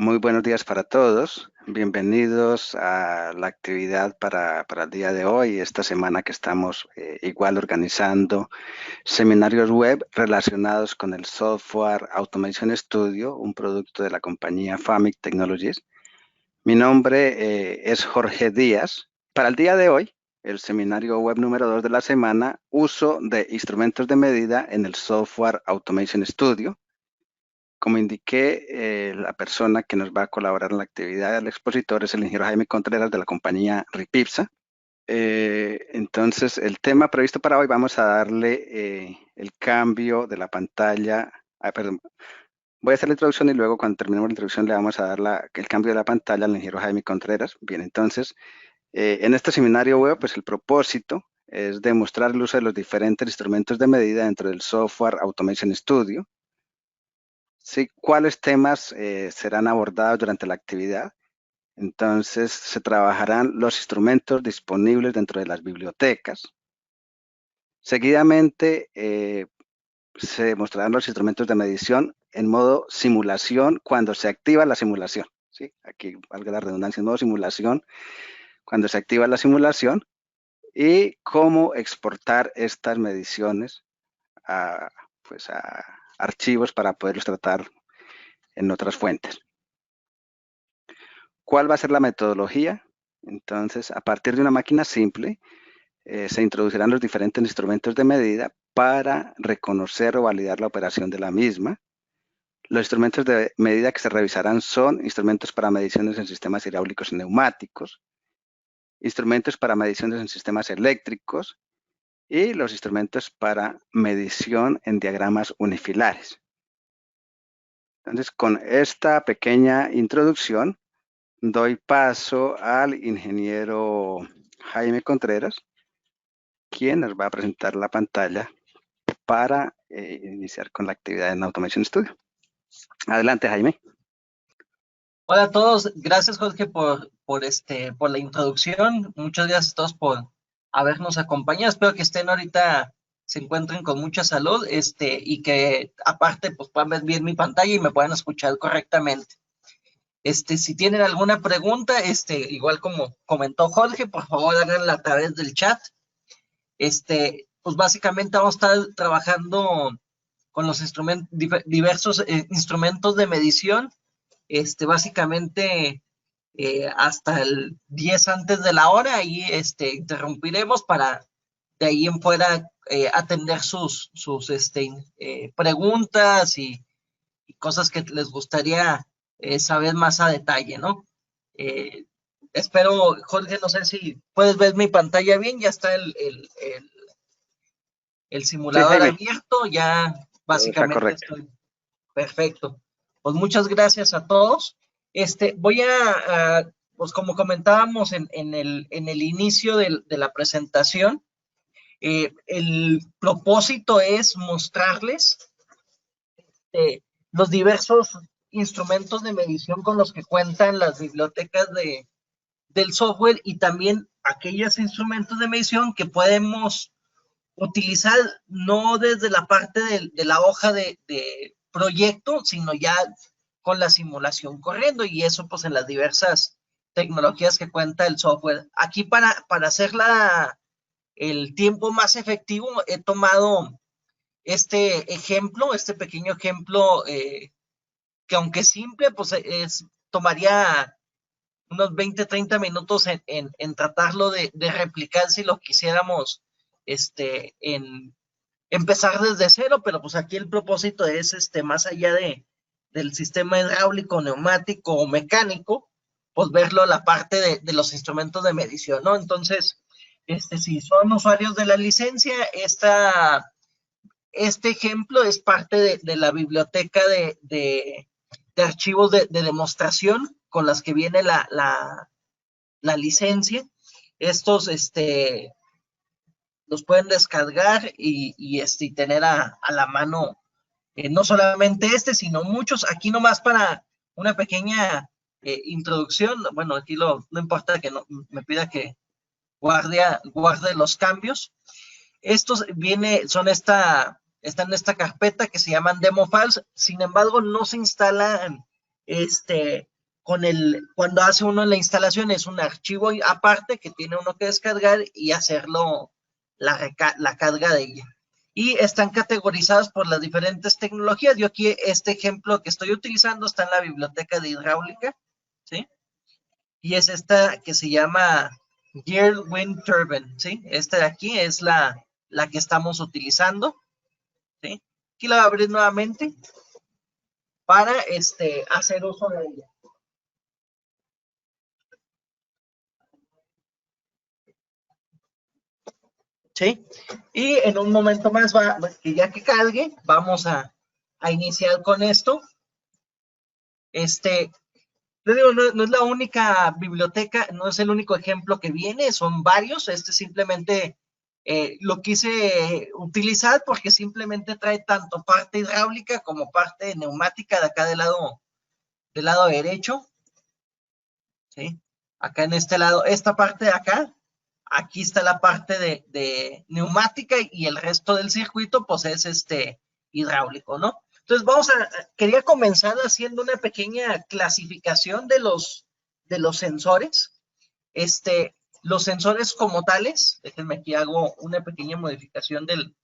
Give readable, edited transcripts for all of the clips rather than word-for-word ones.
Muy buenos días para todos. Bienvenidos a la actividad para el día de hoy, esta semana que estamos igual organizando seminarios web relacionados con el software Automation Studio, un producto de la compañía Famic Technologies. Mi nombre es Jorge Díaz. Para el día de hoy, el seminario web número 2 de la semana, uso de instrumentos de medida en el software Automation Studio. Como indiqué, la persona que nos va a colaborar en la actividad del expositor es el ingeniero Jaime Contreras de la compañía Ripipsa. Entonces, el tema previsto para hoy, vamos a darle el cambio de la pantalla. Perdón, voy a hacer la introducción y luego cuando terminemos la introducción le vamos a dar el cambio de la pantalla al ingeniero Jaime Contreras. Bien, entonces, en este seminario web, pues el propósito es demostrar el uso de los diferentes instrumentos de medida dentro del software Automation Studio. Sí, ¿cuáles temas serán abordados durante la actividad? Entonces, se trabajarán los instrumentos disponibles dentro de las bibliotecas. Seguidamente, se mostrarán los instrumentos de medición en modo simulación cuando se activa la simulación. ¿Sí? Aquí valga la redundancia, en modo simulación, cuando se activa la simulación, y cómo exportar estas mediciones pues a archivos para poderlos tratar en otras fuentes. ¿Cuál va a ser la metodología? Entonces, a partir de una máquina simple, se introducirán los diferentes instrumentos de medida para reconocer o validar la operación de la misma. Los instrumentos de medida que se revisarán son instrumentos para mediciones en sistemas hidráulicos y neumáticos, instrumentos para mediciones en sistemas eléctricos y los instrumentos para medición en diagramas unifilares. Entonces, con esta pequeña introducción, doy paso al ingeniero Jaime Contreras, quien nos va a presentar la pantalla para iniciar con la actividad en Automation Studio. Adelante, Jaime. Hola a todos, gracias Jorge por la introducción. Muchas gracias a todos por habernos acompañado. Espero que estén ahorita, se encuentren con mucha salud, y que aparte pues puedan ver bien mi pantalla y me puedan escuchar correctamente. Si tienen alguna pregunta, igual como comentó Jorge, por favor háganla a través del chat. Pues básicamente vamos a estar trabajando con los diversos instrumentos de medición, básicamente hasta el 10 antes de la hora, y interrumpiremos para de ahí en fuera atender sus preguntas y cosas que les gustaría saber más a detalle, ¿no? Espero, Jorge, no sé si puedes ver mi pantalla bien, ya está el Sí, simulador Jaime, abierto, ya todo está básicamente correcto. estoy perfecto. Pues muchas gracias a todos. Voy pues como comentábamos en el inicio de la presentación, el propósito es mostrarles los diversos instrumentos de medición con los que cuentan las bibliotecas del software, y también aquellos instrumentos de medición que podemos utilizar no desde la parte de la hoja de proyecto, sino ya con la simulación corriendo, y eso pues en las diversas tecnologías que cuenta el software. Aquí para hacer el tiempo más efectivo he tomado este pequeño ejemplo, que aunque simple, pues tomaría unos 20, 30 minutos en tratarlo de replicar si lo quisiéramos en empezar desde cero, pero pues aquí el propósito es más allá del sistema hidráulico, neumático o mecánico, pues verlo la parte de los instrumentos de medición, ¿no? Entonces, si son usuarios de la licencia, este ejemplo es parte de la biblioteca de archivos de demostración con las que viene la licencia. Estos los pueden descargar y tener a la mano, no solamente sino muchos. Aquí nomás para una pequeña introducción, bueno, aquí no importa que no me pida que guarde los cambios. Estos están en esta carpeta que se llaman demo files. Sin embargo, no se instalan cuando hace uno la instalación es un archivo aparte que tiene uno que descargar y hacerlo la carga de ella. Y están categorizadas por las diferentes tecnologías. Yo aquí este ejemplo que estoy utilizando está en la biblioteca de hidráulica, ¿sí? Y es esta que se llama Gear Wind Turbine, ¿sí? Esta de aquí es la que estamos utilizando, ¿sí? Aquí la voy a abrir nuevamente para hacer uso de ella. ¿Sí? Y en un momento más, que ya que cargue, vamos a iniciar con esto. Yo digo, no es la única biblioteca, no es el único ejemplo que viene, son varios. Simplemente lo quise utilizar porque simplemente trae tanto parte hidráulica como parte neumática de acá del lado derecho. ¿Sí? Acá en este lado, esta parte de acá, aquí está la parte de neumática y el resto del circuito pues es hidráulico, ¿no? Entonces quería comenzar haciendo una pequeña clasificación de los sensores. Los sensores como tales, déjenme aquí hago una pequeña modificación de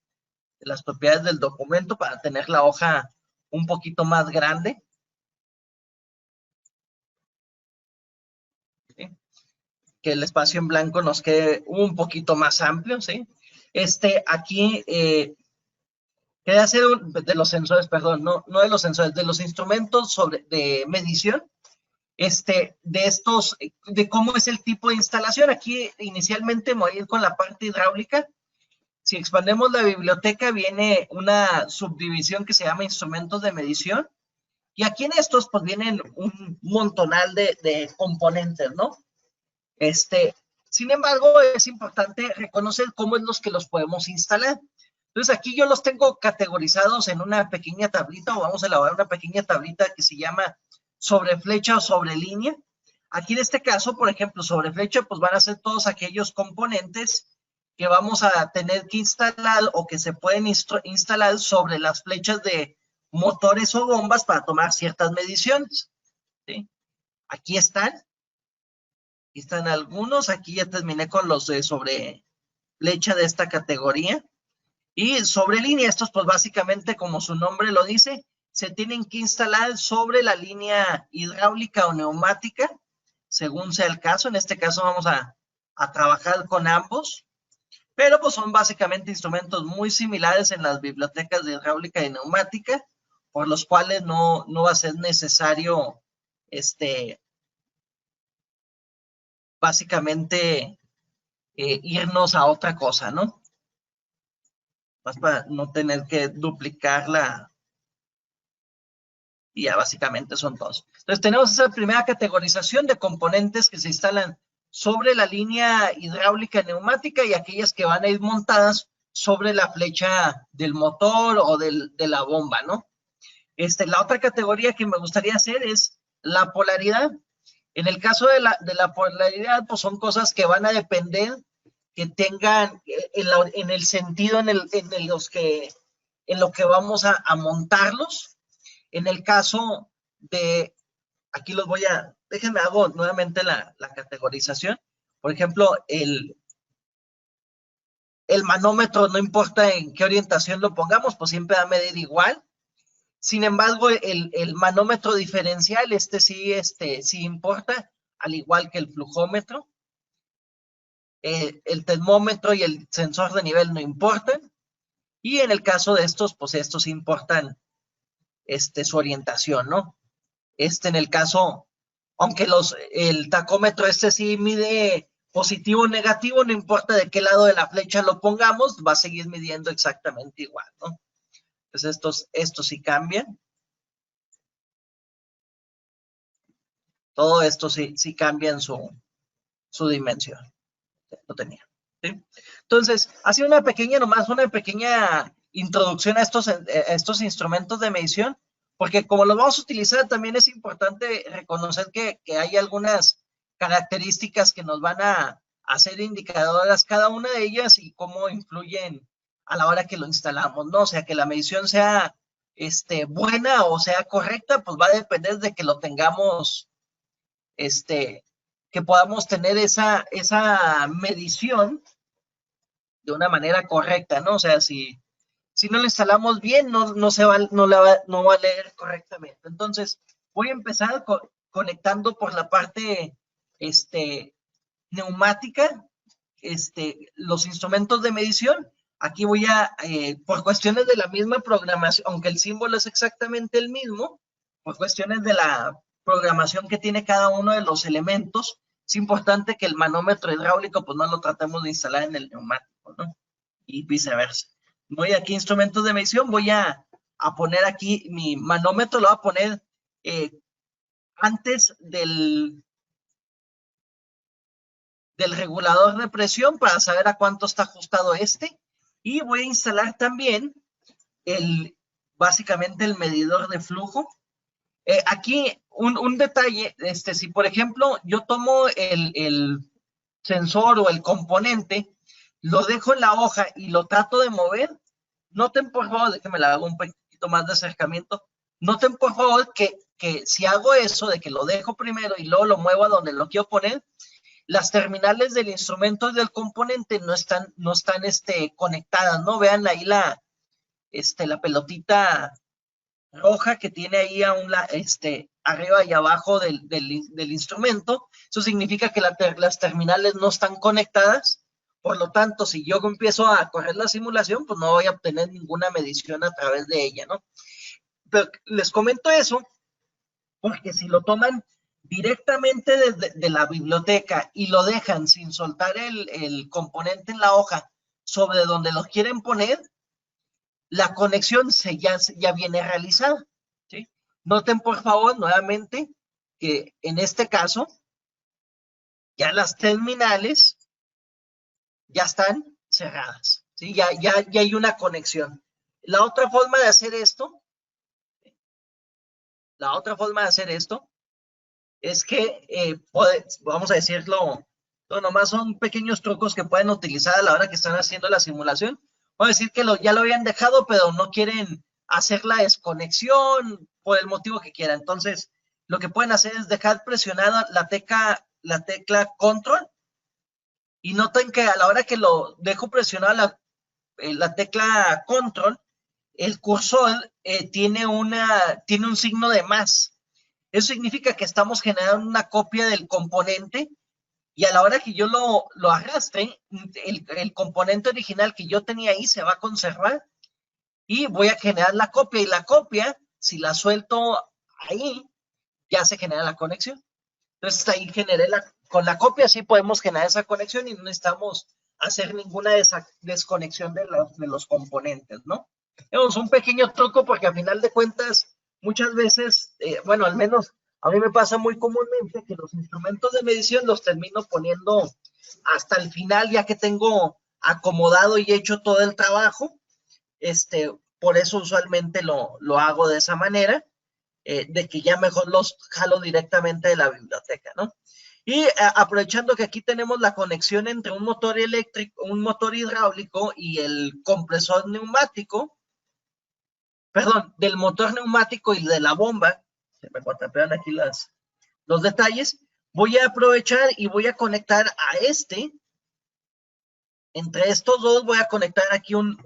las propiedades del documento para tener la hoja un poquito más grande. ¿Sí? Que el espacio en blanco nos quede un poquito más amplio, ¿sí? Aquí quería hacer de los sensores, perdón, no de los sensores, de los instrumentos de medición, de cómo es el tipo de instalación. Aquí inicialmente me voy a ir con la parte hidráulica. Si expandemos la biblioteca, viene una subdivisión que se llama instrumentos de medición. Y aquí en estos, pues vienen un montonal de componentes, ¿no? Sin embargo, es importante reconocer cómo es los que los podemos instalar. Entonces, aquí yo los tengo categorizados en una pequeña tablita, o vamos a elaborar una pequeña tablita que se llama sobre flecha o sobre línea. Aquí en este caso, por ejemplo, sobre flecha, pues van a ser todos aquellos componentes que vamos a tener que instalar o que se pueden instalar sobre las flechas de motores o bombas para tomar ciertas mediciones. ¿Sí? Aquí están algunos. Aquí ya terminé con los de sobre flecha de esta categoría. Y sobre línea, estos pues básicamente como su nombre lo dice, se tienen que instalar sobre la línea hidráulica o neumática, según sea el caso. En este caso vamos a trabajar con ambos, pero pues son básicamente instrumentos muy similares en las bibliotecas de hidráulica y neumática, por los cuales no va a ser necesario, básicamente irnos a otra cosa, ¿no? Más para no tener que duplicarla. Y ya básicamente son todos. Entonces tenemos esa primera categorización de componentes que se instalan sobre la línea hidráulica neumática y aquellas que van a ir montadas sobre la flecha del motor o de la bomba, ¿no? La otra categoría que me gustaría hacer es la polaridad. En el caso de la polaridad, pues son cosas que van a depender que tengan en el sentido en lo que vamos a montarlos. En el caso de, aquí los déjenme hago nuevamente la categorización. Por ejemplo, el manómetro, no importa en qué orientación lo pongamos, pues siempre va a medir igual. Sin embargo, el manómetro diferencial, sí importa, al igual que el flujómetro. El termómetro y el sensor de nivel no importan. Y en el caso de estos, pues estos importan su orientación, ¿no? En el caso, aunque el tacómetro sí mide positivo o negativo, no importa de qué lado de la flecha lo pongamos, va a seguir midiendo exactamente igual, ¿no? Entonces estos sí cambian. Todo esto sí cambia en su dimensión. Lo tenía. ¿Sí? Entonces, ha sido una pequeña introducción a estos instrumentos de medición, porque como los vamos a utilizar, también es importante reconocer que hay algunas características que nos van a hacer indicadoras cada una de ellas y cómo influyen a la hora que lo instalamos, ¿no? O sea, que la medición sea buena o sea correcta, pues va a depender de que lo tengamos que podamos tener esa medición de una manera correcta, ¿no? O sea, si no lo instalamos bien, no va a leer correctamente. Entonces, voy a empezar conectando por la parte neumática, los instrumentos de medición. Aquí voy por cuestiones de la misma programación, aunque el símbolo es exactamente el mismo, por cuestiones de la programación que tiene cada uno de los elementos, es importante que el manómetro hidráulico pues no lo tratemos de instalar en el neumático, ¿no? Y viceversa. Voy aquí a instrumentos de medición, voy a poner aquí mi manómetro, lo voy a poner antes del regulador de presión para saber a cuánto está ajustado y voy a instalar también básicamente el medidor de flujo. Aquí un detalle, si por ejemplo yo tomo el sensor o el componente, lo dejo en la hoja y lo trato de mover, noten por favor, déjenme le hago un poquito más de acercamiento, noten por favor que si hago eso, de que lo dejo primero y luego lo muevo a donde lo quiero poner, las terminales del instrumento y del componente no están conectadas, ¿no? Vean ahí la pelotita roja que tiene ahí arriba y abajo del instrumento. Eso significa que las terminales no están conectadas. Por lo tanto, si yo empiezo a correr la simulación, pues no voy a obtener ninguna medición a través de ella, ¿no? Pero les comento eso porque si lo toman directamente desde la biblioteca y lo dejan sin soltar el componente en la hoja sobre donde lo quieren poner, la conexión ya viene realizada, ¿sí? Noten por favor nuevamente que en este caso ya las terminales ya están cerradas, ¿sí? Ya hay una conexión. La otra forma de hacer esto es que, vamos a decirlo, no, nomás son pequeños trucos que pueden utilizar a la hora que están haciendo la simulación. Vamos a decir que ya lo habían dejado, pero no quieren hacer la desconexión por el motivo que quieran. Entonces, lo que pueden hacer es dejar presionada la tecla control y noten que a la hora que lo dejo presionada la tecla control, el cursor tiene un signo de más. Eso significa que estamos generando una copia del componente y a la hora que yo lo arrastre, el componente original que yo tenía ahí se va a conservar y voy a generar la copia. Y la copia, si la suelto ahí, ya se genera la conexión. Entonces ahí con la copia sí podemos generar esa conexión y no necesitamos hacer ninguna desconexión de los componentes, ¿no? Es un pequeño truco porque al final de cuentas, muchas veces, bueno, al menos a mí me pasa muy comúnmente que los instrumentos de medición los termino poniendo hasta el final, ya que tengo acomodado y hecho todo el trabajo. Por eso usualmente lo hago de esa manera, de que ya mejor los jalo directamente de la biblioteca, ¿no? Y aprovechando que aquí tenemos la conexión entre un motor eléctrico, un motor hidráulico y el compresor neumático, perdón, del motor neumático y de la bomba, se me cuatrapean aquí los detalles, voy a aprovechar y voy a conectar a entre estos dos voy a conectar aquí un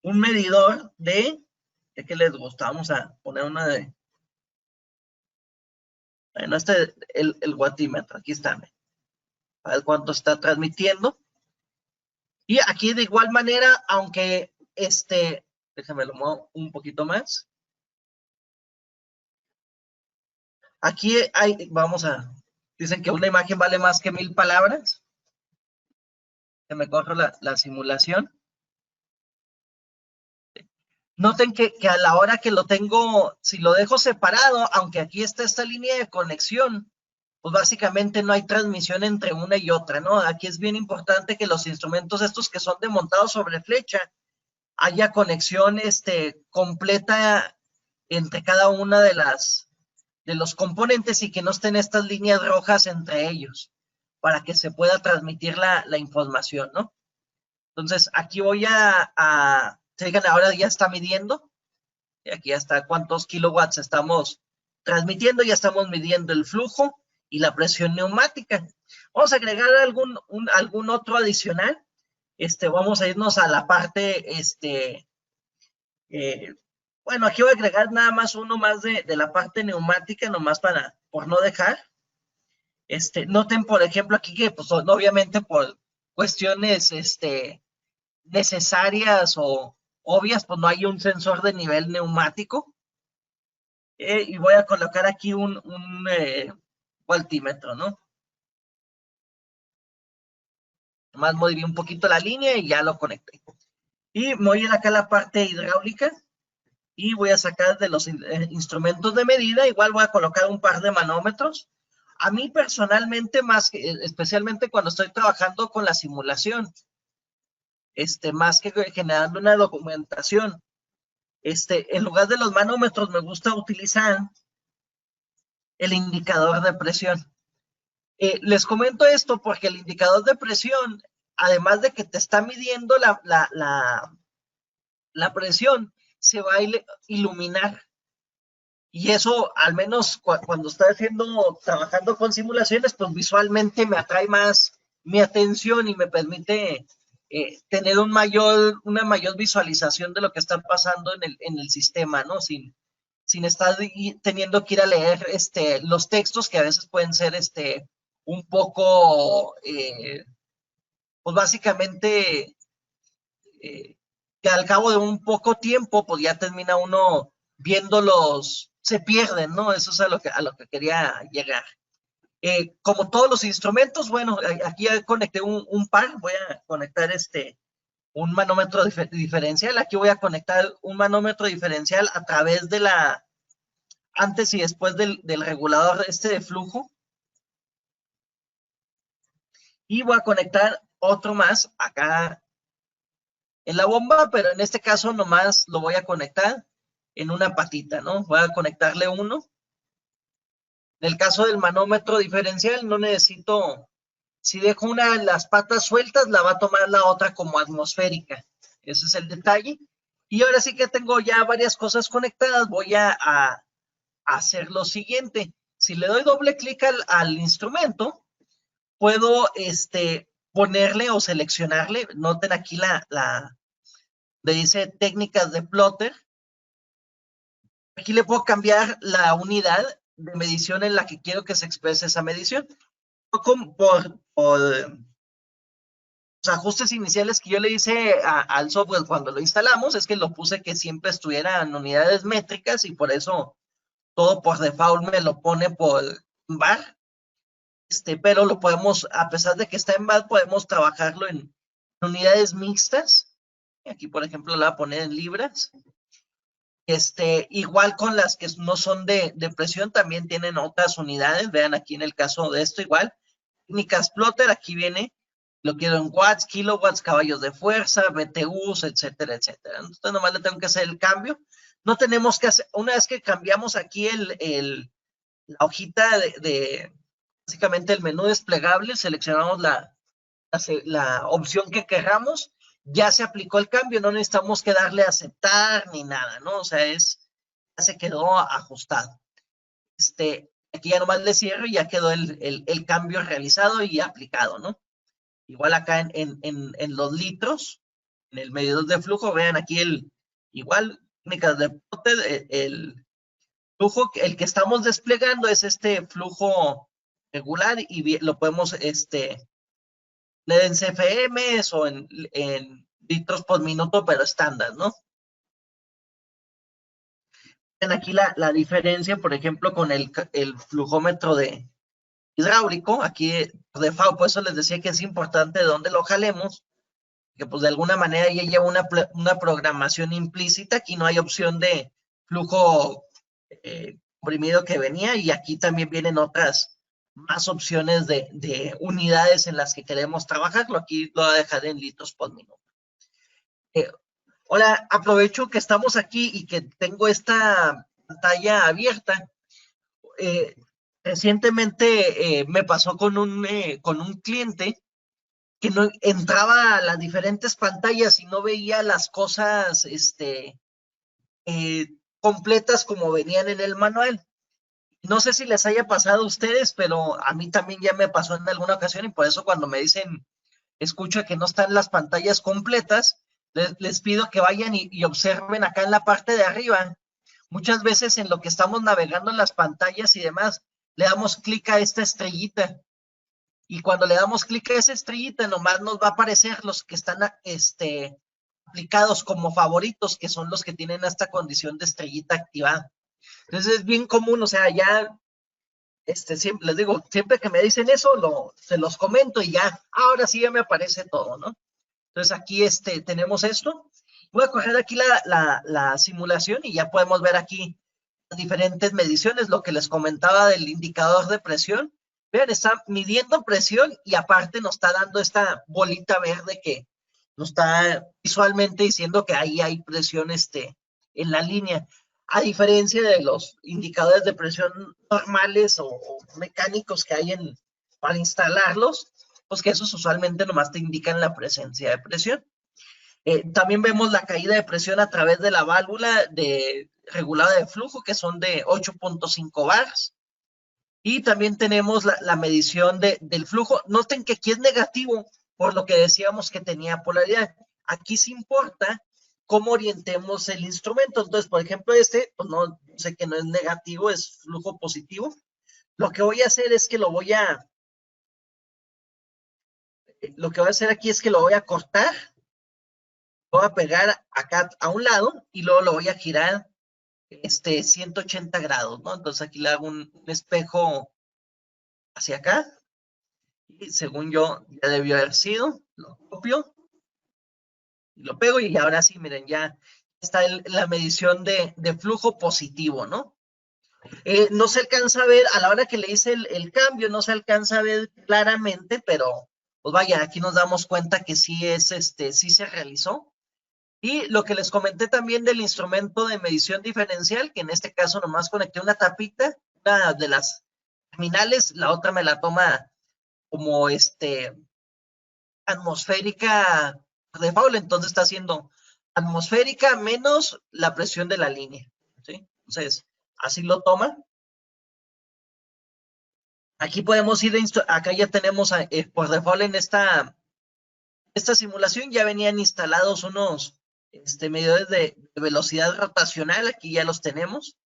medidor de qué les gusta, vamos a poner una de, bueno, el watímetro, aquí está, a ver cuánto está transmitiendo. Y aquí de igual manera, aunque déjame lo muevo un poquito más. Aquí dicen que una imagen vale más que 1000 palabras. Que me corro la simulación. Noten que a la hora que lo tengo, si lo dejo separado, aunque aquí está esta línea de conexión, pues básicamente no hay transmisión entre una y otra, ¿no? Aquí es bien importante que los instrumentos estos que son de montado sobre flecha, haya conexión completa entre cada una de los componentes y que no estén estas líneas rojas entre ellos para que se pueda transmitir la información, ¿no? Entonces, aquí voy se fijan, ahora ya está midiendo. Y aquí hasta cuántos kilowatts estamos transmitiendo, ya estamos midiendo el flujo y la presión neumática. Vamos a agregar algún otro adicional. Vamos a irnos a la parte, bueno, aquí voy a agregar nada más uno más de la parte neumática, nomás por no dejar. Noten, por ejemplo, aquí que, pues, obviamente por cuestiones, necesarias o obvias, pues no hay un sensor de nivel neumático. Y voy a colocar aquí un voltímetro, ¿no? Nomás modifiqué un poquito la línea y ya lo conecté. Y voy a ir acá a la parte hidráulica y voy a sacar de los instrumentos de medida. Igual voy a colocar un par de manómetros. A mí personalmente, especialmente cuando estoy trabajando con la simulación, más que generando una documentación, en lugar de los manómetros me gusta utilizar el indicador de presión. Les comento esto porque el indicador de presión, además de que te está midiendo la presión, se va a iluminar. Y eso, al menos cuando estoy trabajando con simulaciones, pues visualmente me atrae más mi atención y me permite tener una mayor visualización de lo que está pasando en el sistema, ¿no? Sin estar teniendo que ir a leer los textos que a veces pueden ser un poco, pues básicamente, que al cabo de un poco tiempo, pues ya termina uno viéndolos, se pierden, ¿no? Eso es a lo que quería llegar. Como todos los instrumentos, bueno, aquí ya conecté un par, voy a conectar un manómetro diferencial, aquí voy a conectar un manómetro diferencial a través de antes y después del regulador de flujo. Y voy a conectar otro más acá en la bomba, pero en este caso nomás lo voy a conectar en una patita, ¿no? Voy a conectarle uno. En el caso del manómetro diferencial, no necesito, si dejo una de las patas sueltas, la va a tomar la otra como atmosférica. Ese es el detalle. Y ahora sí que tengo ya varias cosas conectadas, voy a hacer lo siguiente. Si le doy doble clic al instrumento, puedo ponerle o seleccionarle, noten aquí le dice técnicas de plotter. Aquí le puedo cambiar la unidad de medición en la que quiero que se exprese esa medición. Por los ajustes iniciales que yo le hice al software cuando lo instalamos, es que lo puse que siempre estuviera en unidades métricas y por eso todo por default me lo pone por bar. Pero lo podemos, a pesar de que está en bar, podemos trabajarlo en unidades mixtas. Aquí, por ejemplo, la voy a poner en libras. Igual con las que no son de presión, también tienen otras unidades. Vean aquí en el caso de esto, igual. Técnicas plotter, aquí viene, lo quiero en watts, kilowatts, caballos de fuerza, BTUs, etcétera, etcétera. Entonces, nomás le tengo que hacer el cambio. No tenemos que hacer, una vez que cambiamos aquí la hojita básicamente el menú desplegable, seleccionamos la opción que queramos, ya se aplicó el cambio, no necesitamos que darle a aceptar ni nada, ¿no? O sea, ya se quedó ajustado. Aquí ya nomás le cierro y ya quedó el cambio realizado y aplicado, ¿no? Igual acá en los litros, en el medidor de flujo, vean aquí igual, técnicas de el flujo, el que estamos desplegando es este flujo regular y lo podemos, leer en CFMs o en litros por minuto, pero estándar, ¿no? Ven aquí la diferencia, por ejemplo, con el flujómetro de hidráulico, aquí de default, por eso les decía que es importante de dónde lo jalemos, que pues de alguna manera ya lleva una programación implícita, aquí no hay opción de flujo comprimido que venía, y aquí también vienen otras más opciones de unidades en las que queremos trabajarlo. Aquí lo voy a dejar en litros por minuto. Hola, aprovecho que estamos aquí y que tengo esta pantalla abierta. Recientemente me pasó con un cliente que no entraba a las diferentes pantallas y no veía las cosas completas como venían en el manual. No sé si les haya pasado a ustedes, pero a mí también ya me pasó en alguna ocasión y por eso cuando me dicen, escucha que no están las pantallas completas, les pido que vayan y observen acá en la parte de arriba. Muchas veces en lo que estamos navegando en las pantallas y demás, le damos clic a esta estrellita. Y cuando le damos clic a esa estrellita, nomás nos va a aparecer los que están aplicados como favoritos, que son los que tienen esta condición de estrellita activada. Entonces es bien común, o sea, ya, siempre, les digo, siempre que me dicen eso, se los comento y ya, ahora sí ya me aparece todo, ¿no? Entonces aquí tenemos esto. Voy a coger aquí la simulación y ya podemos ver aquí diferentes mediciones, lo que les comentaba del indicador de presión. Vean, está midiendo presión y aparte nos está dando esta bolita verde que nos está visualmente diciendo que ahí hay presión en la línea. A diferencia de los indicadores de presión normales o mecánicos que hay para instalarlos, pues que esos usualmente nomás te indican la presencia de presión. También vemos la caída de presión a través de la válvula regulada de flujo, que son de 8.5 bars. Y también tenemos la medición del flujo. Noten que aquí es negativo, por lo que decíamos que tenía polaridad. Aquí sí importa cómo orientemos el instrumento. Entonces, por ejemplo, pues no sé que no es negativo, es flujo positivo. Lo que voy a hacer es que lo voy a hacer aquí es que lo voy a cortar, lo voy a pegar acá a un lado y luego lo voy a girar 180 grados, ¿no? Entonces aquí le hago un espejo hacia acá y según yo ya debió haber sido, lo copio y lo pego y ahora sí, miren, ya está la medición de flujo positivo, ¿no? No se alcanza a ver, a la hora que le hice el cambio, no se alcanza a ver claramente, pero pues vaya, aquí nos damos cuenta que sí sí se realizó. Y lo que les comenté también del instrumento de medición diferencial, que en este caso nomás conecté una tapita, una de las terminales, la otra me la toma como atmosférica de default, entonces está haciendo atmosférica menos la presión de la línea, ¿sí? Entonces, así lo toma. Aquí podemos ir, acá ya tenemos por default en esta simulación ya venían instalados unos medidores de velocidad rotacional, aquí ya los tenemos,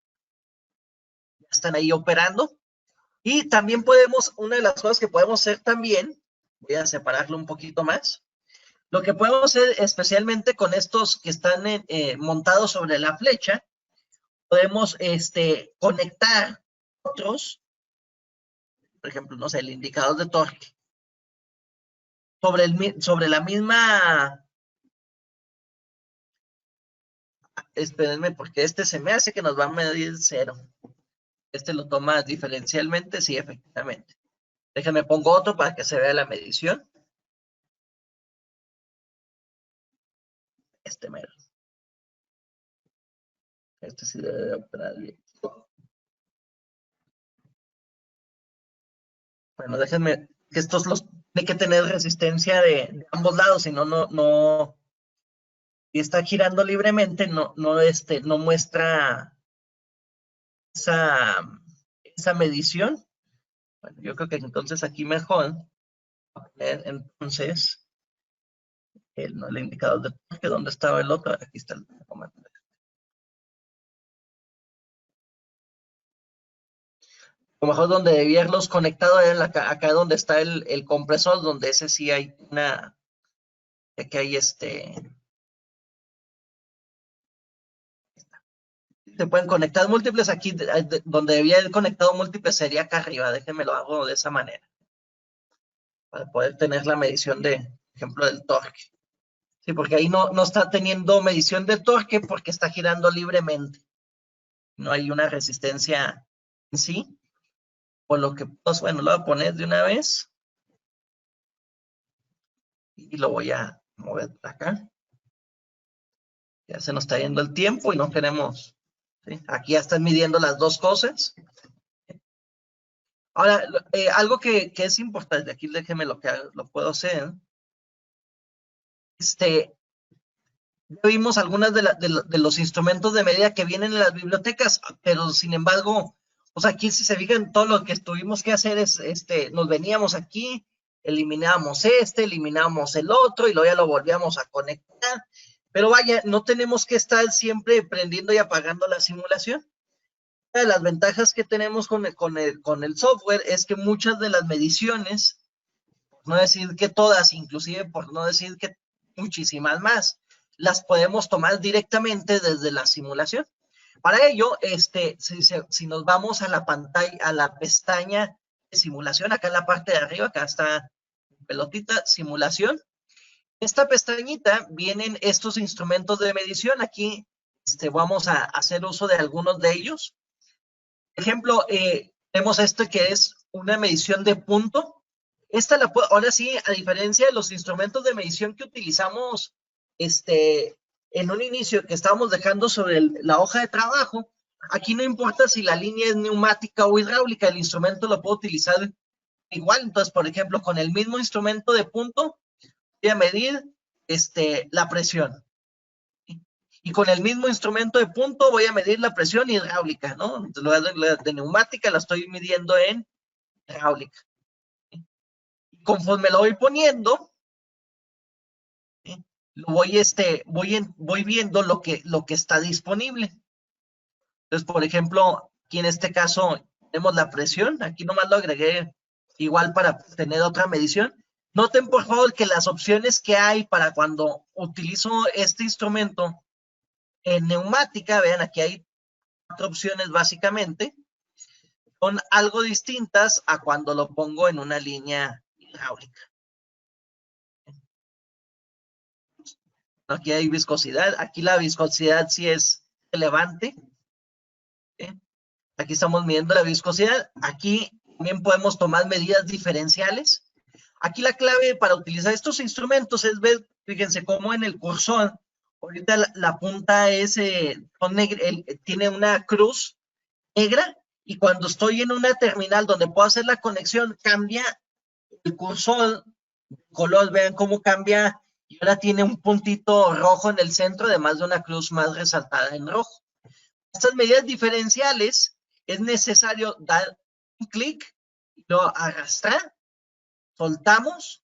ya están ahí operando. Y también podemos, una de las cosas que podemos hacer también, voy a separarlo un poquito más, lo que podemos hacer especialmente con estos que están montados sobre la flecha, podemos conectar otros, por ejemplo, no sé, el indicador de torque, sobre la misma, espérenme, porque se me hace que nos va a medir 0. Lo toma diferencialmente, sí, efectivamente. Déjenme pongo otro para que se vea la medición. Mero. Sí debe operar bien. Bueno, déjenme, que estos los tiene que tener resistencia de ambos lados, si no, no, si está girando libremente, no muestra esa medición. Bueno, yo creo que entonces aquí mejor poner entonces el indicador de torque. ¿Dónde estaba el otro? Aquí está el comando. A lo mejor donde debía haberlos conectado era acá donde está el compresor, donde ese sí hay aquí hay se pueden conectar múltiples, aquí donde debía haber conectado múltiples sería acá arriba. Déjenme lo hago de esa manera para poder tener la medición de, por ejemplo, del torque. Sí, porque ahí no está teniendo medición del torque porque está girando libremente. No hay una resistencia en sí. Por lo que, pues bueno, lo voy a poner de una vez. Y lo voy a mover para acá. Ya se nos está yendo el tiempo y no queremos. ¿Sí? Aquí ya están midiendo las dos cosas. Ahora, algo que es importante, aquí déjenme lo puedo hacer. Ya vimos algunas de los instrumentos de medida que vienen en las bibliotecas, pero sin embargo, Pues aquí, si se fijan, todo lo que tuvimos que hacer es, nos veníamos aquí, eliminábamos eliminamos el otro y luego ya lo volvíamos a conectar. Pero vaya, no tenemos que estar siempre prendiendo y apagando la simulación. Una de las ventajas que tenemos con el software es que muchas de las mediciones, por no decir que todas, inclusive por no decir que muchísimas más, las podemos tomar directamente desde la simulación. Para ello, si nos vamos a la pantalla, a la pestaña de simulación, acá en la parte de arriba, acá está pelotita, simulación. Esta pestañita vienen estos instrumentos de medición. Aquí vamos a hacer uso de algunos de ellos. Por ejemplo, tenemos que es una medición de punto. Ahora sí, a diferencia de los instrumentos de medición que utilizamos en un inicio que estábamos dejando sobre la hoja de trabajo, aquí no importa si la línea es neumática o hidráulica, el instrumento lo puedo utilizar igual. Entonces, por ejemplo, con el mismo instrumento de punto, voy a medir la presión. Y con el mismo instrumento de punto voy a medir la presión hidráulica, ¿no? Entonces, la de neumática la estoy midiendo en hidráulica. Conforme lo voy poniendo, voy viendo lo que está disponible. Entonces, por ejemplo, aquí en este caso tenemos la presión. Aquí nomás lo agregué igual para tener otra medición. Noten, por favor, que las opciones que hay para cuando utilizo este instrumento en neumática, vean, aquí hay 4 opciones básicamente, son algo distintas a cuando lo pongo en una línea hidráulica. Aquí hay viscosidad, aquí la viscosidad sí es relevante. Aquí estamos midiendo la viscosidad. Aquí también podemos tomar medidas diferenciales. Aquí la clave para utilizar estos instrumentos es ver, fíjense cómo en el cursor, ahorita la punta es, tiene una cruz negra, y cuando estoy en una terminal donde puedo hacer la conexión, cambia el cursor de color. Vean cómo cambia, y ahora tiene un puntito rojo en el centro, además de una cruz más resaltada en rojo. Estas medidas diferenciales es necesario dar un clic, luego arrastrar, soltamos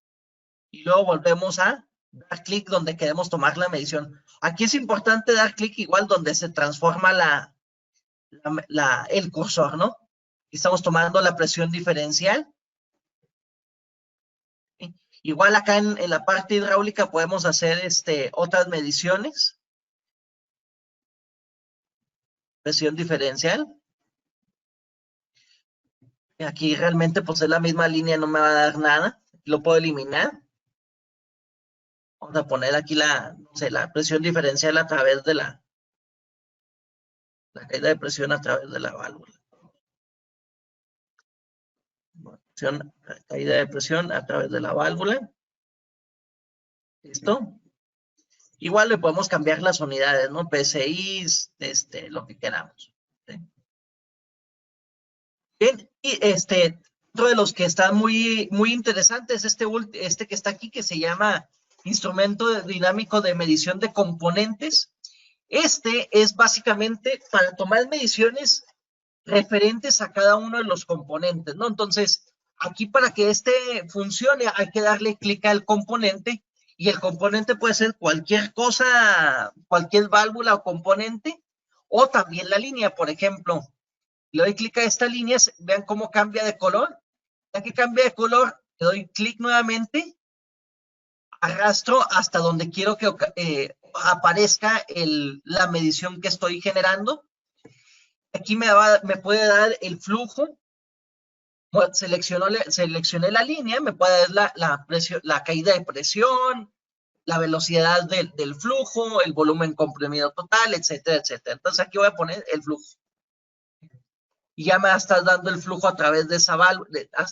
y luego volvemos a dar clic donde queremos tomar la medición. Aquí es importante dar clic igual donde se transforma el cursor, ¿no? Estamos tomando la presión diferencial. Igual acá en la parte hidráulica podemos hacer otras mediciones. Presión diferencial. Aquí realmente pues es la misma línea, no me va a dar nada. Lo puedo eliminar. Vamos a poner aquí la presión diferencial a través de la caída de presión a través de la válvula. Caída de presión a través de la válvula. ¿Listo? Igual le podemos cambiar las unidades, ¿no? PSI, lo que queramos. ¿Sí? Bien, y otro de los que está muy, muy interesante es este que está aquí, que se llama instrumento dinámico de medición de componentes. Este es básicamente para tomar mediciones referentes a cada uno de los componentes, ¿no? Entonces, aquí para que funcione hay que darle clic al componente, y el componente puede ser cualquier cosa, cualquier válvula o componente, o también la línea. Por ejemplo, le doy clic a esta línea, vean cómo cambia de color. Ya que cambia de color, le doy clic nuevamente, arrastro hasta donde quiero que aparezca la medición que estoy generando. Aquí me puede dar el flujo. Seleccioné la línea, me puede dar la caída de presión, la velocidad del flujo, el volumen comprimido total, etcétera, etcétera. Entonces aquí voy a poner el flujo. Y ya me está dando el flujo a través de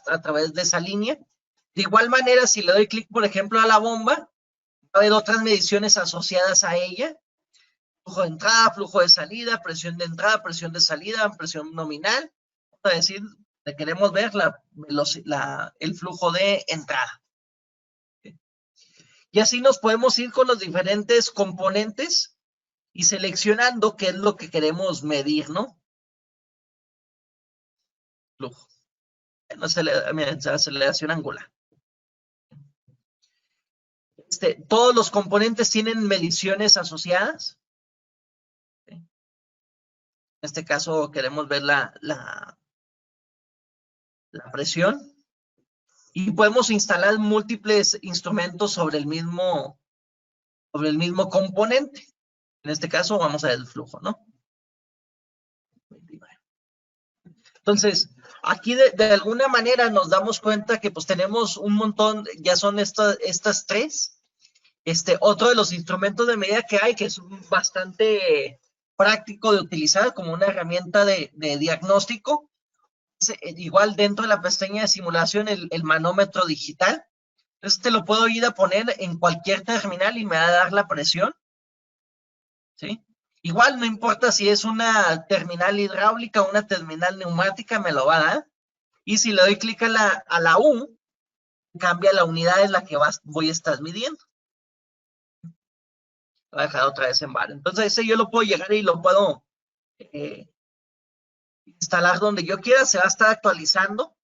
a través de esa línea. De igual manera, si le doy clic, por ejemplo, a la bomba, va a haber otras mediciones asociadas a ella. Flujo de entrada, flujo de salida, presión de entrada, presión de salida, presión nominal. Vamos a decir, le queremos ver el flujo de entrada. Y así nos podemos ir con los diferentes componentes y seleccionando qué es lo que queremos medir, ¿no? flujo. Aceleración angular. Todos los componentes tienen mediciones asociadas. En este caso queremos ver la presión. Y podemos instalar múltiples instrumentos sobre el mismo componente. En este caso vamos a ver el flujo, ¿no? Entonces, aquí de alguna manera nos damos cuenta que pues tenemos un montón, ya son estas tres. Otro de los instrumentos de medida que hay, que es bastante práctico de utilizar como una herramienta de diagnóstico, igual dentro de la pestaña de simulación, el manómetro digital. Entonces lo puedo ir a poner en cualquier terminal y me va a dar la presión, ¿sí? Igual no importa si es una terminal hidráulica o una terminal neumática, me lo va a dar. Y si le doy clic a la U, cambia la unidad en la que voy a estar midiendo. Lo voy a dejar otra vez en bar. Entonces ese yo lo puedo llegar y lo puedo instalar donde yo quiera, se va a estar actualizando.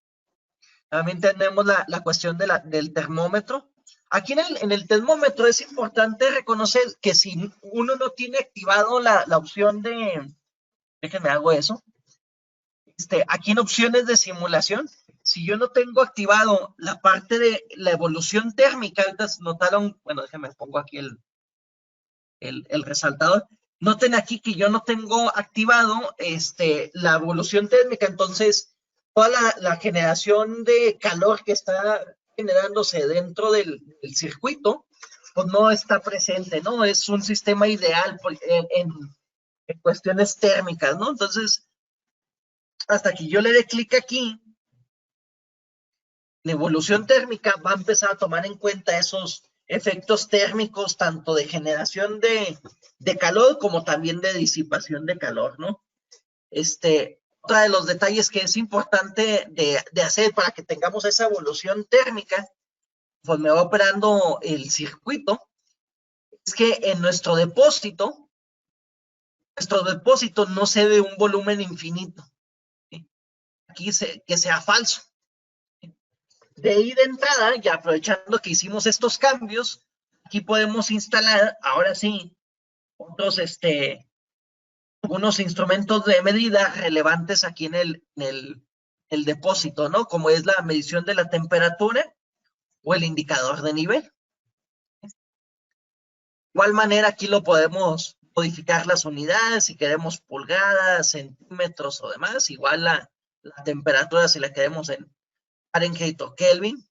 También tenemos la cuestión del termómetro. Aquí en el termómetro es importante reconocer que si uno no tiene activado la opción de, déjenme hago eso, aquí en opciones de simulación, si yo no tengo activado la parte de la evolución térmica, ahorita notaron, bueno, déjenme pongo aquí el resaltador, noten aquí que yo no tengo activado la evolución térmica, entonces toda la generación de calor que está generándose dentro del circuito, pues no está presente, ¿no? Es un sistema ideal en cuestiones térmicas, ¿no? Entonces, hasta que yo le dé clic aquí, la evolución térmica va a empezar a tomar en cuenta esos efectos térmicos, tanto de generación de calor como también de disipación de calor, ¿no? Otro de los detalles que es importante de hacer para que tengamos esa evolución térmica, pues me va operando el circuito, es que en nuestro depósito no se ve un volumen infinito, ¿sí? Aquí que sea falso. De ahí de entrada, ya aprovechando que hicimos estos cambios, aquí podemos instalar, ahora sí, otros, algunos instrumentos de medida relevantes aquí en el depósito, ¿no? Como es la medición de la temperatura o el indicador de nivel. De igual manera, aquí lo podemos modificar las unidades, si queremos pulgadas, centímetros o demás, igual la temperatura si la queremos en Fahrenheit o Kelvin.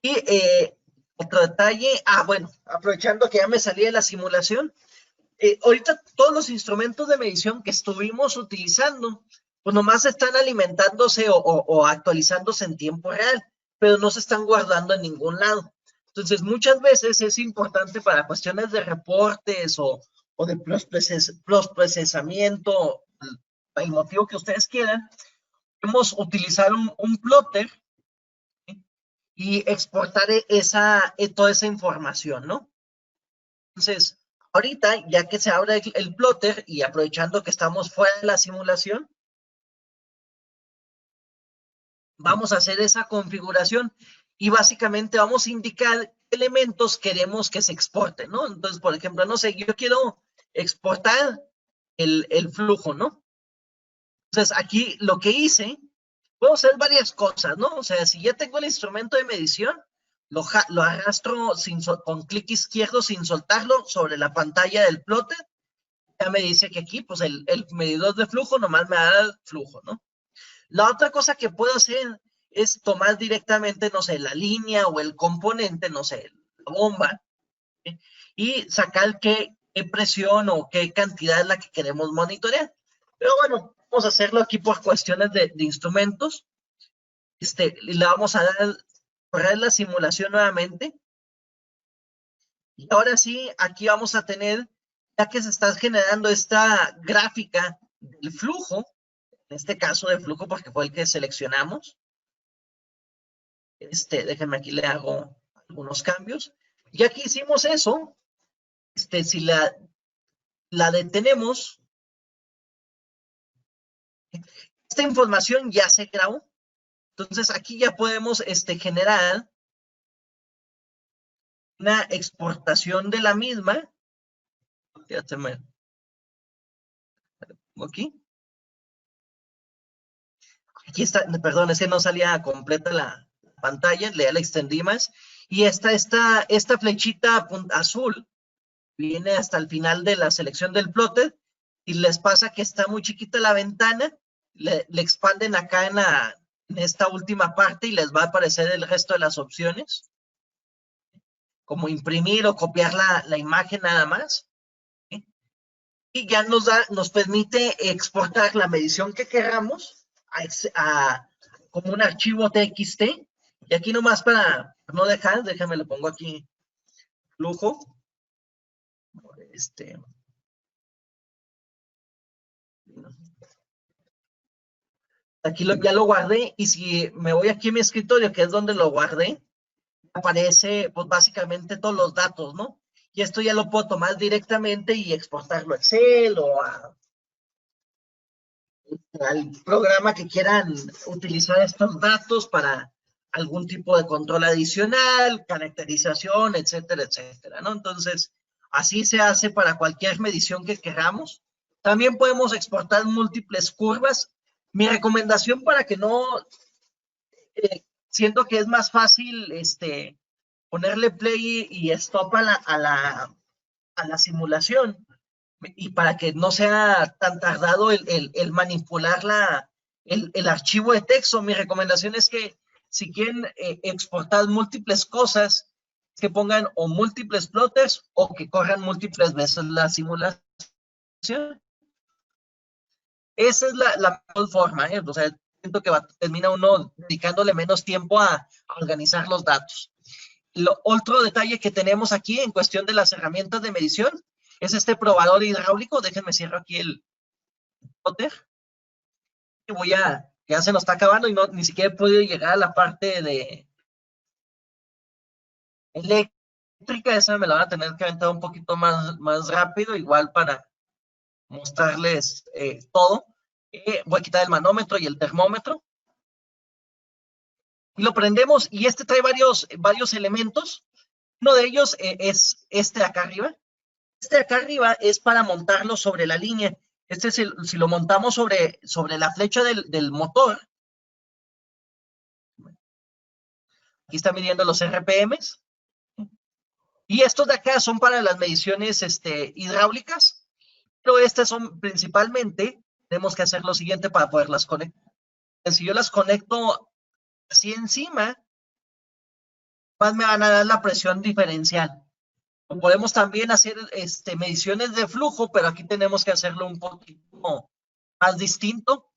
Y otro detalle, bueno, aprovechando que ya me salí de la simulación, ahorita todos los instrumentos de medición que estuvimos utilizando, pues nomás están alimentándose o actualizándose en tiempo real, pero no se están guardando en ningún lado. Entonces, muchas veces es importante para cuestiones de reportes o de procesamiento, el motivo que ustedes quieran, podemos utilizar un plotter, ¿sí? Y exportar toda esa información, ¿no? Entonces, ahorita, ya que se abre el plotter y aprovechando que estamos fuera de la simulación, vamos a hacer esa configuración y básicamente vamos a indicar qué elementos queremos que se exporten, ¿no? Entonces, por ejemplo, no sé, yo quiero exportar el flujo, ¿no? Entonces, aquí lo que hice, puedo hacer varias cosas, ¿no? O sea, si ya tengo el instrumento de medición, lo arrastro con clic izquierdo sin soltarlo sobre la pantalla del plotter. Ya me dice que aquí, pues el medidor de flujo nomás me da el flujo, ¿no? La otra cosa que puedo hacer es tomar directamente, no sé, la línea o el componente, no sé, la bomba, ¿sí? Y sacar qué presión o qué cantidad es la que queremos monitorear. Pero bueno, vamos a hacerlo aquí por cuestiones de instrumentos. Le vamos a dar, correr la simulación nuevamente. Y ahora sí, aquí vamos a tener, ya que se está generando esta gráfica del flujo, en este caso de flujo porque fue el que seleccionamos. Déjenme aquí le hago algunos cambios. Ya que hicimos eso, si la detenemos, Esta información ya se grabó. Entonces aquí ya podemos generar una exportación de la misma. Ya se me... Aquí. Aquí está, perdón, es que no salía completa la pantalla, ya la extendí más. Y esta flechita azul viene hasta el final de la selección del plotter y les pasa que está muy chiquita la ventana, le expanden acá en esta última parte y les va a aparecer el resto de las opciones, como imprimir o copiar la imagen nada más. ¿Sí? Y ya nos permite exportar la medición que queramos como un archivo TXT. Y aquí nomás para no dejar, déjame le pongo aquí flujo. Aquí ya lo guardé y si me voy aquí a mi escritorio, que es donde lo guardé, aparece pues básicamente todos los datos, ¿no? Y esto ya lo puedo tomar directamente y exportarlo a Excel o al programa que quieran utilizar estos datos para algún tipo de control adicional, caracterización, etcétera, etcétera, ¿no? Entonces, así se hace para cualquier medición que queramos. También podemos exportar múltiples curvas. Mi recomendación para que no, siento que es más fácil ponerle play y stop a la simulación y para que no sea tan tardado el manipular el archivo de texto. Mi recomendación es que si quieren exportar múltiples cosas, que pongan o múltiples plotters o que corran múltiples veces la simulación. Esa es la mejor forma, ¿eh? O sea, siento que termina uno dedicándole menos tiempo a organizar los datos. Otro detalle que tenemos aquí en cuestión de las herramientas de medición es este probador hidráulico. Déjenme cierro aquí el plotter. Ya se nos está acabando y ni siquiera he podido llegar a la parte de eléctrica. Esa me la van a tener que aventar un poquito más rápido, igual para mostrarles todo. Voy a quitar el manómetro y el termómetro. Y lo prendemos y trae varios elementos. Uno de ellos es este de acá arriba. Este de acá arriba es para montarlo sobre la línea. Si lo montamos sobre la flecha del motor, aquí está midiendo los RPMs. Y estos de acá son para las mediciones hidráulicas, pero estas son principalmente, tenemos que hacer lo siguiente para poderlas conectar. Si yo las conecto así encima, más me van a dar la presión diferencial. Podemos también hacer mediciones de flujo, pero aquí tenemos que hacerlo un poquito más distinto.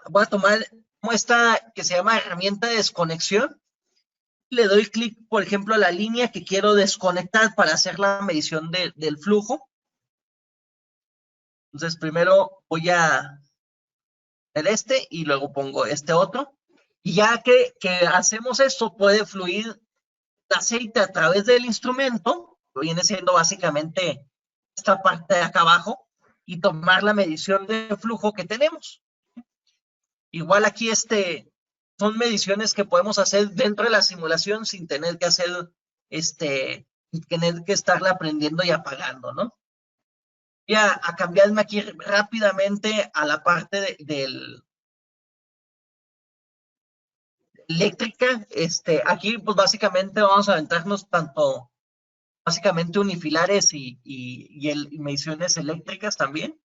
Voy a tomar esta que se llama herramienta de desconexión. Le doy clic, por ejemplo, a la línea que quiero desconectar para hacer la medición del flujo. Entonces, primero voy a hacer y luego pongo este otro. Y ya que hacemos esto, puede fluir el aceite a través del instrumento, que viene siendo básicamente esta parte de acá abajo, y tomar la medición de flujo que tenemos. Igual aquí son mediciones que podemos hacer dentro de la simulación sin tener que hacer, tener que estarla aprendiendo y apagando, ¿no? Voy a cambiarme aquí rápidamente a la parte del eléctrica. Aquí pues básicamente vamos a aventarnos tanto básicamente unifilares y mediciones eléctricas también.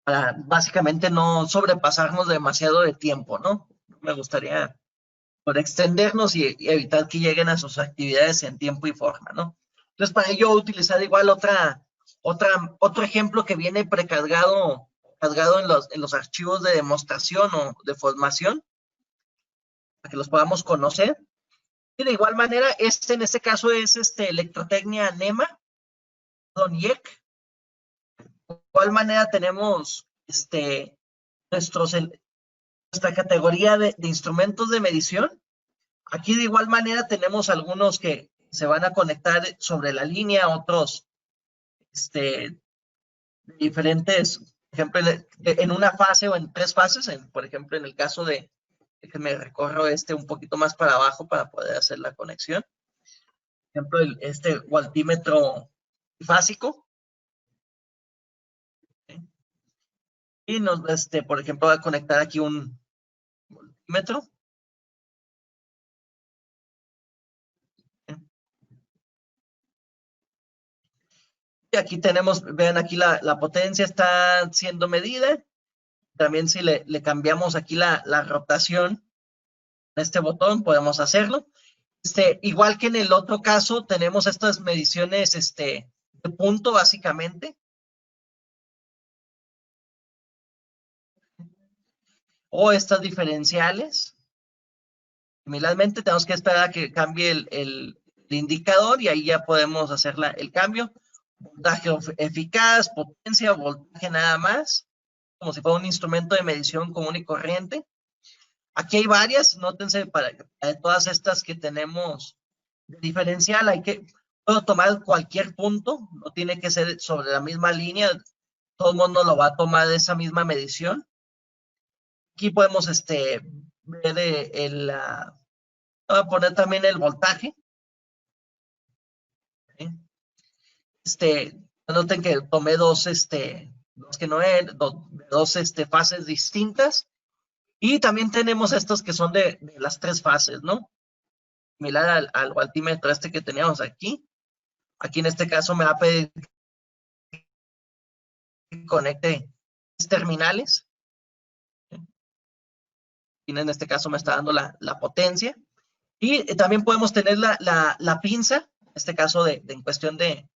Para básicamente no sobrepasarnos demasiado de tiempo, ¿no? Me gustaría por extendernos y evitar que lleguen a sus actividades en tiempo y forma, ¿no? Entonces, para ello utilizar igual otro ejemplo que viene precargado en los archivos de demostración o de formación, para que los podamos conocer. Y de igual manera, en este caso es Electrotecnia NEMA, DONIEC. De igual manera tenemos nuestra categoría de instrumentos de medición. Aquí de igual manera tenemos algunos que se van a conectar sobre la línea, otros diferentes, por ejemplo, en una fase o en 3 fases, por ejemplo, en el caso de que me recorro un poquito más para abajo para poder hacer la conexión. Por ejemplo, este voltímetro básico. ¿Sí? Y por ejemplo, voy a conectar aquí un voltímetro. ¿Sí? Y aquí tenemos, vean aquí la potencia está siendo medida. También si le cambiamos aquí la rotación en este botón, podemos hacerlo. Igual que en el otro caso, tenemos estas mediciones de punto, básicamente. O estas diferenciales. Similarmente, tenemos que esperar a que cambie el indicador y ahí ya podemos hacer el cambio. Voltaje eficaz, potencia, voltaje nada más, como si fuera un instrumento de medición común y corriente. Aquí hay varias, nótense para todas estas que tenemos de diferencial, puedo tomar cualquier punto, no tiene que ser sobre la misma línea, todo el mundo lo va a tomar de esa misma medición. Aquí podemos ver voy a poner también el voltaje. ¿Sí? Noten que tomé dos fases distintas. Y también tenemos estos que son de las 3 fases, ¿no? Similar al voltímetro que teníamos aquí. Aquí en este caso me va a pedir que conecte terminales. Y en este caso me está dando la potencia. Y también podemos tener la pinza, en este caso en cuestión de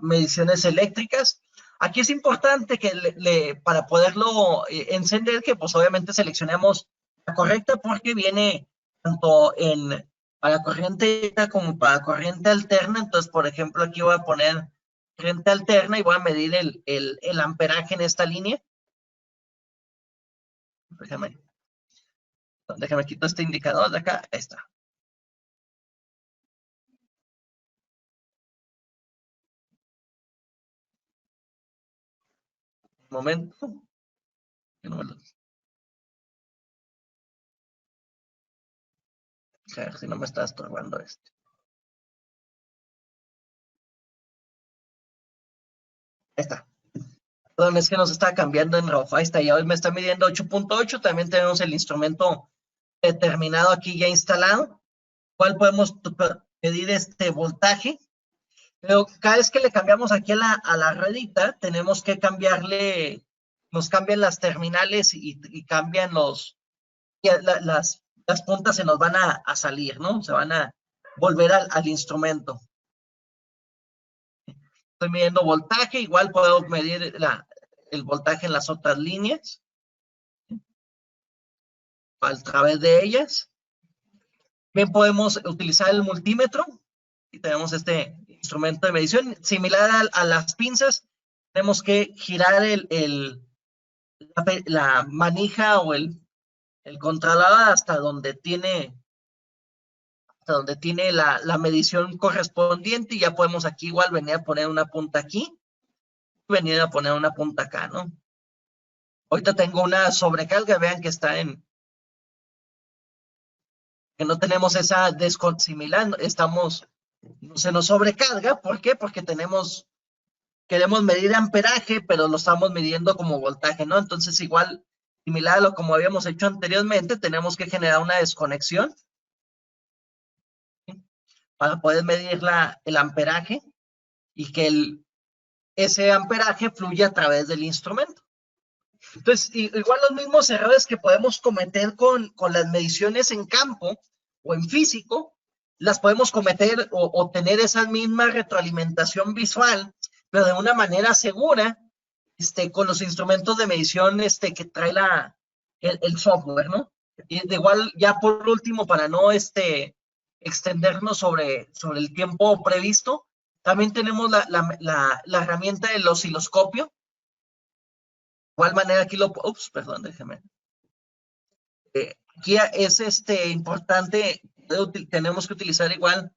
mediciones eléctricas. Aquí es importante que para poderlo encender, que pues obviamente seleccionemos la correcta porque viene tanto para corriente como para corriente alterna. Entonces, por ejemplo, aquí voy a poner corriente alterna y voy a medir el amperaje en esta línea. Déjame quitar este indicador de acá. Ahí está. Un momento. A ver si no me está estorbando esto. Ahí está. Perdón, es que nos está cambiando en rojo. Ahí está, ya hoy me está midiendo 8.8. También tenemos el instrumento determinado aquí ya instalado. ¿Cuál podemos medir voltaje? Pero cada vez que le cambiamos aquí a la ruedita, tenemos que cambiarle, nos cambian las terminales y cambian las puntas se nos van a salir, ¿no? Se van a volver al instrumento. Estoy midiendo voltaje, igual puedo medir el voltaje en las otras líneas, a través de ellas. También podemos utilizar el multímetro, y tenemos este instrumento de medición. Similar a las pinzas, tenemos que girar la manija o el controlador hasta donde tiene la medición correspondiente, y ya podemos aquí igual venir a poner una punta aquí, y venir a poner una punta acá, ¿no? Ahorita tengo una sobrecarga, vean que está que no tenemos esa similar, se nos sobrecarga. ¿Por qué? Porque queremos medir amperaje, pero lo estamos midiendo como voltaje, ¿no? Entonces, igual, similar a lo como habíamos hecho anteriormente, tenemos que generar una desconexión, ¿sí?, para poder medir el amperaje y que ese amperaje fluya a través del instrumento. Entonces, igual los mismos errores que podemos cometer con las mediciones en campo o en físico, las podemos cometer o tener esa misma retroalimentación visual, pero de una manera segura, con los instrumentos de medición que trae el software, ¿no? Y de igual, ya por último, para no extendernos sobre el tiempo previsto, también tenemos la herramienta del osciloscopio. De igual manera, aquí perdón, déjeme. Aquí es importante, tenemos que utilizar igual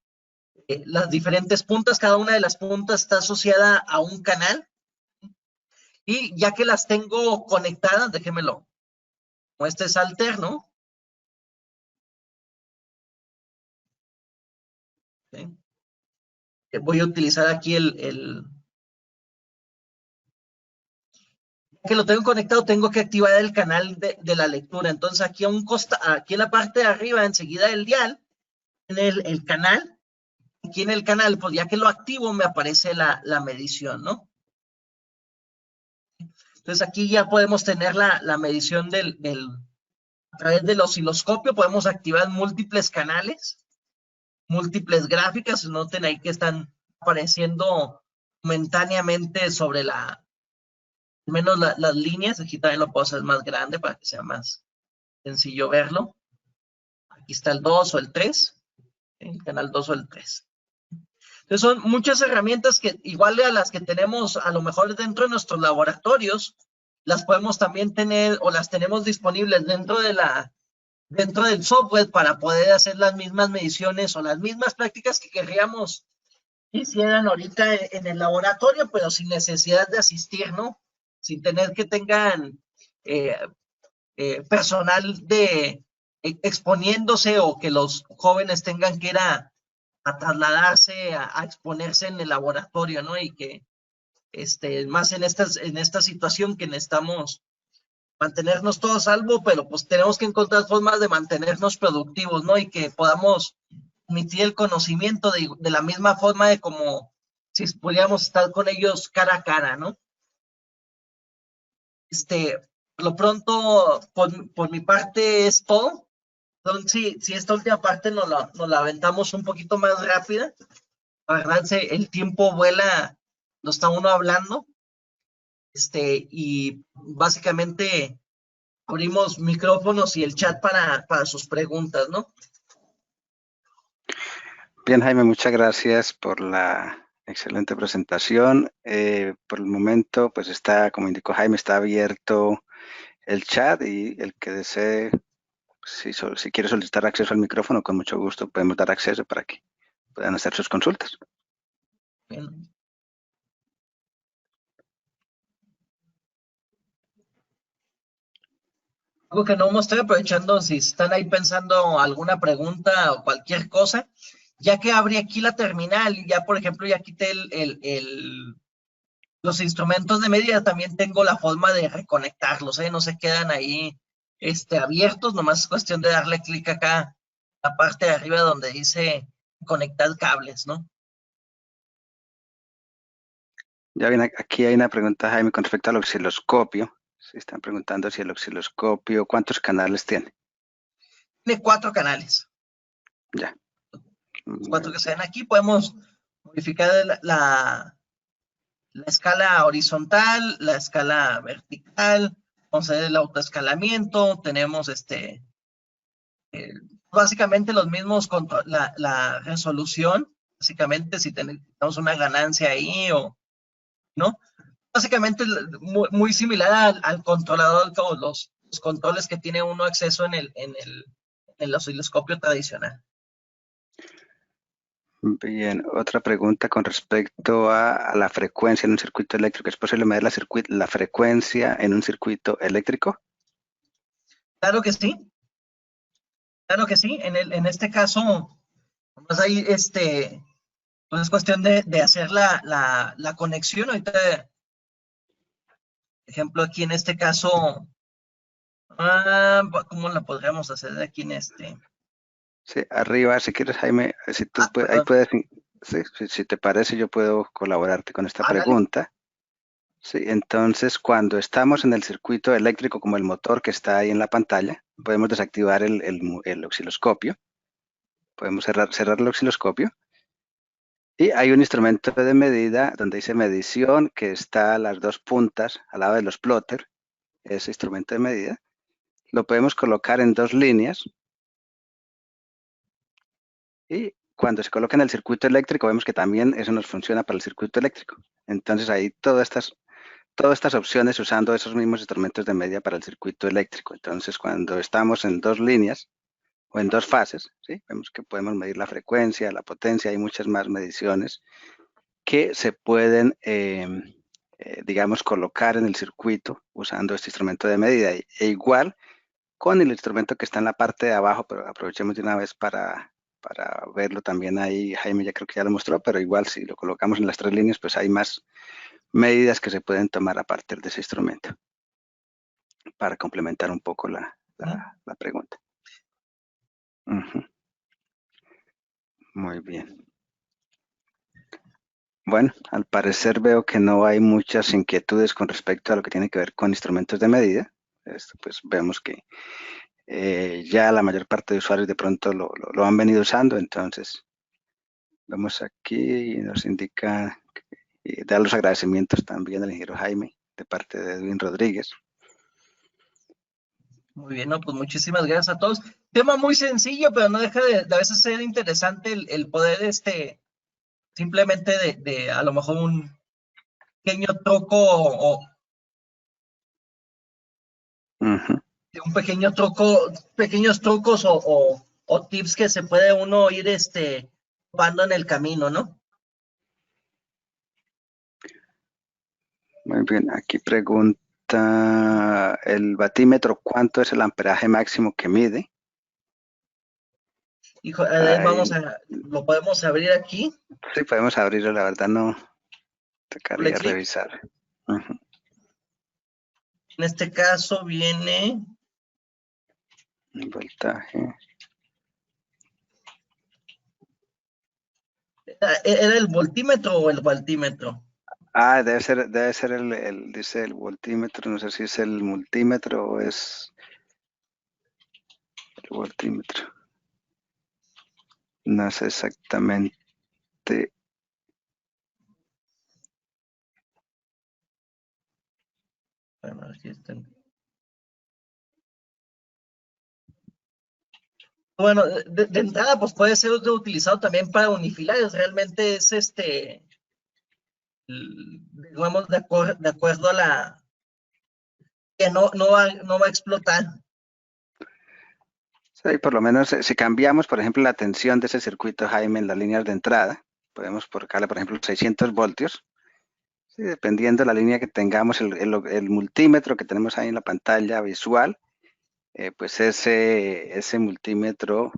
las diferentes puntas. Cada una de las puntas está asociada a un canal. Y ya que las tengo conectadas, déjenmelo, como este es alterno, ¿sí? Voy a utilizar aquí que lo tengo conectado, tengo que activar el canal de la lectura. Entonces, aquí aquí en la parte de arriba, enseguida del dial, en el canal, aquí en el canal, pues ya que lo activo, me aparece la medición, ¿no? Entonces, aquí ya podemos tener la medición a través del osciloscopio, podemos activar múltiples canales, múltiples gráficas, noten ahí que están apareciendo momentáneamente sobre al menos las líneas. Aquí también lo puedo hacer más grande para que sea más sencillo verlo. Aquí está el 2 o el 3, el canal 2 o el 3. Entonces son muchas herramientas que igual a las que tenemos a lo mejor dentro de nuestros laboratorios, las podemos también tener o las tenemos disponibles dentro del software para poder hacer las mismas mediciones o las mismas prácticas que querríamos que hicieran ahorita en el laboratorio, pero sin necesidad de asistir, ¿no? Sin tener que tengan eh, personal exponiéndose o que los jóvenes tengan que ir a trasladarse, a exponerse en el laboratorio, ¿no? Y que más en esta situación que necesitamos mantenernos todos a salvo, pero pues tenemos que encontrar formas de mantenernos productivos, ¿no? Y que podamos emitir el conocimiento de la misma forma de como si pudiéramos estar con ellos cara a cara, ¿no? Por lo pronto, por mi parte es todo. Entonces, si esta última parte nos la aventamos un poquito más rápida, la verdad, el tiempo vuela, no está uno hablando, y básicamente abrimos micrófonos y el chat para sus preguntas, ¿no? Bien, Jaime, muchas gracias por la excelente presentación. Por el momento, pues está, como indicó Jaime, está abierto el chat y el que desee, si quiere solicitar acceso al micrófono, con mucho gusto podemos dar acceso para que puedan hacer sus consultas. Bien. Algo que no estoy aprovechando, si están ahí pensando alguna pregunta o cualquier cosa, ya que abrí aquí la terminal y ya, por ejemplo, ya quité los instrumentos de medida, también tengo la forma de reconectarlos, ¿eh? No se quedan ahí abiertos, nomás es cuestión de darle clic acá, la parte de arriba donde dice conectar cables, ¿no? Ya bien, aquí hay una pregunta, Jaime, con respecto al osciloscopio. Se están preguntando si el osciloscopio, ¿cuántos canales tiene? Tiene 4 canales. Ya. Los 4 que se ven aquí, podemos modificar la escala horizontal, la escala vertical, vamos a ver el autoescalamiento, tenemos básicamente los mismos, la resolución, básicamente si tenemos una ganancia ahí o no, básicamente muy similar al controlador, como los controles que tiene uno acceso en el osciloscopio tradicional. Bien, otra pregunta con respecto a la frecuencia en un circuito eléctrico. ¿Es posible medir la frecuencia en un circuito eléctrico? Claro que sí, claro que sí. En este caso, pues ahí pues es cuestión de hacer la conexión. Ahorita, por ejemplo, aquí en este caso, ¿cómo la podríamos hacer aquí en este? Sí, arriba, si quieres, Jaime, si tú ahí Perdón. puedes, sí, si te parece, yo puedo colaborarte con esta Dale. pregunta. Sí, entonces, cuando estamos en el circuito eléctrico, como el motor que está ahí en la pantalla, podemos desactivar el osciloscopio. Podemos cerrar el osciloscopio. Y hay un instrumento de medida donde dice medición, que está a las dos puntas, al lado de los plotter, ese instrumento de medida. Lo podemos colocar en dos líneas. Y cuando se coloca en el circuito eléctrico, vemos que también eso nos funciona para el circuito eléctrico. Entonces, ahí todas estas opciones usando esos mismos instrumentos de medida para el circuito eléctrico. Entonces, cuando estamos en dos líneas o en dos fases, ¿sí? Vemos que podemos medir la frecuencia, la potencia, hay muchas más mediciones que se pueden digamos, colocar en el circuito usando este instrumento de medida. E igual con el instrumento que está en la parte de abajo, pero aprovechemos de una vez para verlo también ahí. Jaime ya creo que ya lo mostró, pero igual si lo colocamos en las 3 líneas, pues hay más medidas que se pueden tomar a partir de ese instrumento para complementar un poco la pregunta. Muy bien. Bueno, al parecer veo que no hay muchas inquietudes con respecto a lo que tiene que ver con instrumentos de medida. Esto, pues vemos que ya la mayor parte de usuarios de pronto lo han venido usando, entonces vemos aquí y nos indica dar los agradecimientos también al ingeniero Jaime de parte de Edwin Rodríguez. Muy bien, no, pues muchísimas gracias a todos. Tema muy sencillo, pero no deja de a veces ser interesante el poder simplemente de a lo mejor un pequeño truco o de un pequeño truco, pequeños trucos o tips que se puede uno ir tomando en el camino, ¿no? Muy bien, aquí pregunta el batímetro, ¿cuánto es el amperaje máximo que mide? Hijo, lo podemos abrir aquí. Sí, podemos abrirlo, la verdad no tocaría revisar. En este caso viene el voltaje. ¿Era el voltímetro o el voltímetro? Ah, debe ser dice el voltímetro, no sé si es el multímetro o es el voltímetro. No sé exactamente. Bueno, aquí están. Bueno, de entrada, pues puede ser utilizado también para unifilares. Realmente es digamos, de acuerdo a la que no va a explotar. Sí, por lo menos si cambiamos, por ejemplo, la tensión de ese circuito, Jaime, en las líneas de entrada, podemos colocarle, por ejemplo, 600 voltios. Sí, dependiendo de la línea que tengamos, el multímetro que tenemos ahí en la pantalla visual, pues ese multímetro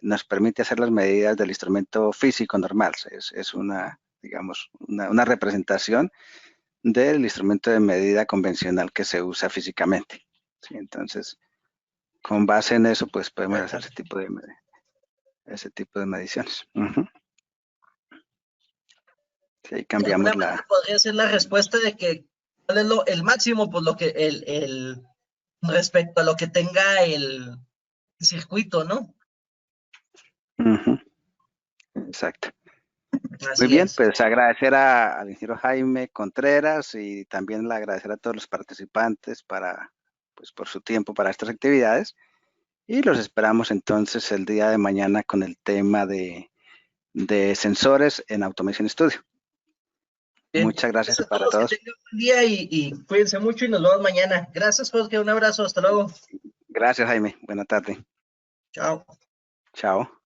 nos permite hacer las medidas del instrumento físico normal. Es una, digamos, una representación del instrumento de medida convencional que se usa físicamente. ¿Sí? Entonces, con base en eso, pues podemos hacer ese tipo de mediciones. Sí, ahí cambiamos de alguna manera podría ser la respuesta de que cuál es el máximo, pues lo que respecto a lo que tenga el circuito, ¿no? Exacto. Así Muy bien, es. pues agradecer al ingeniero Jaime Contreras y también agradecer a todos los participantes por su tiempo para estas actividades y los esperamos entonces el día de mañana con el tema de sensores en Automation Studio. Bien. Muchas gracias A para todos, todos. que tengan un buen día y cuídense mucho y nos vemos mañana. Gracias, Jorge, un abrazo, hasta luego. Gracias, Jaime. Buena tarde. Chao. Chao.